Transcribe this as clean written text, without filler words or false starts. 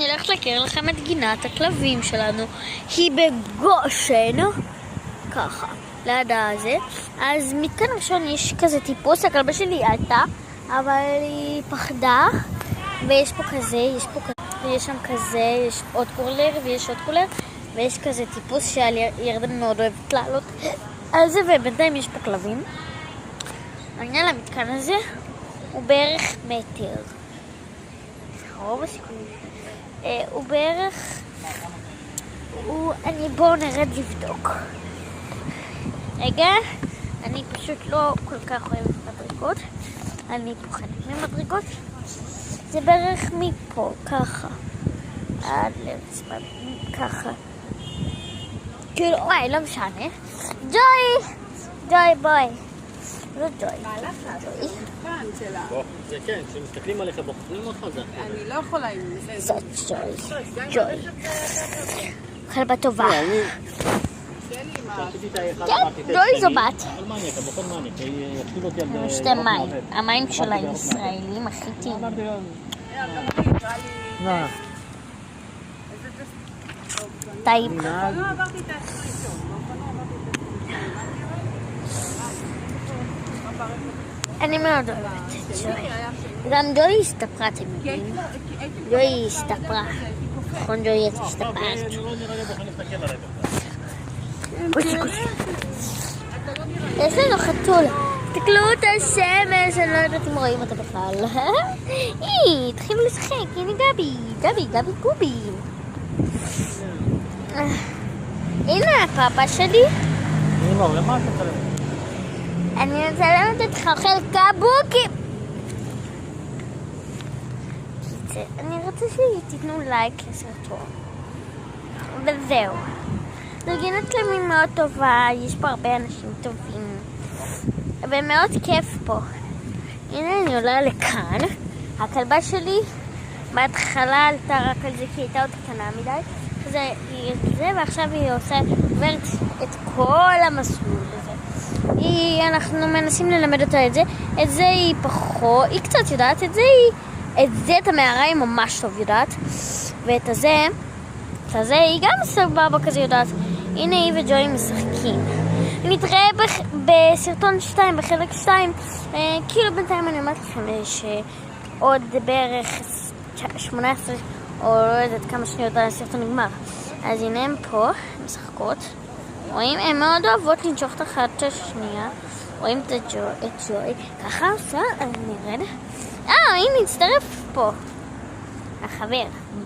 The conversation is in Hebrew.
אני הולכת להכיר לכם את גינת הכלבים שלנו. היא בגושן, ככה, ליד הזה. אז מתקן ראשון יש כזה טיפוס, הכלבה שלי עלתה, אבל היא פחדה. ויש פה כזה, ויש שם כזה, יש עוד קולר ויש עוד קולר. ויש כזה טיפוס שירדן מאוד אוהבת לעלות על זה, ובינתיים יש פה כלבים. העניין למתקן הזה הוא בערך מטר. רוב הסיכוי. הוא בערך... בואו נרד לבדוק. רגע, אני פשוט לא כל כך אוהבת מדרגות. אני פוחדת ממדרגות. זה בערך מפה, ככה. עד לרצפה, ככה. כאילו, וואי, לא משנה. ג'וי, בואי. לא ג'וי. ג'וי. זה כן, כשמסתכלים עליך בוחרים אותך זה. אני לא יכולה עם זה. זאת ג'וי. כלבה טובה. כן, ג'וי זו בת. שתי מים. המים של הישראלים הכי טעימים. טייפ. אני מאוד אוהבת את ג'וי. גם ג'וי הסתפרה, אתם יודעים. ג'וי הסתפרה. נכון, ג'וי, את הסתפרת. יש לנו חתול. תקלו את השמש, אני לא יודעת אם רואים אותה בכלל. התחילו לשחק, הנה גבי גובי. הנה הפאפה שלי. למה את מצלמת? אני מצלמת אותך אוכל קבוקי. אני רוצה שתיתנו לייק לסרטון. וזהו. זו גינת כלבים מאוד טובה, יש פה הרבה אנשים טובים. ומאוד כיף פה. הנה אני עולה לכאן. הכלבה שלי בהתחלה עלתה רק על זה כי הייתה עוד קטנה מדי. ועכשיו היא עוברת את כל המסלול הזה. אנחנו מנסים ללמד אותה את זה. את זה היא פחות, היא קצת יודעת. את המערה היא ממש טוב יודעת. ואת הזה היא גם סבבה כזה יודעת. הנה היא וג'וי משחקים. נתראה בסרטון 2, בחלק 2. כאילו בינתיים אני אומרת לכם שעוד בערך 18 או לא יודעת כמה שניות הסרטון נגמר. אז הנה הם פה, משחקות. רואים? הן מאוד אוהבות לנשוך את אחת את השנייה. רואים את ג'וי. ככה עושה, אז נרד. הנה הצטרף פה החבר.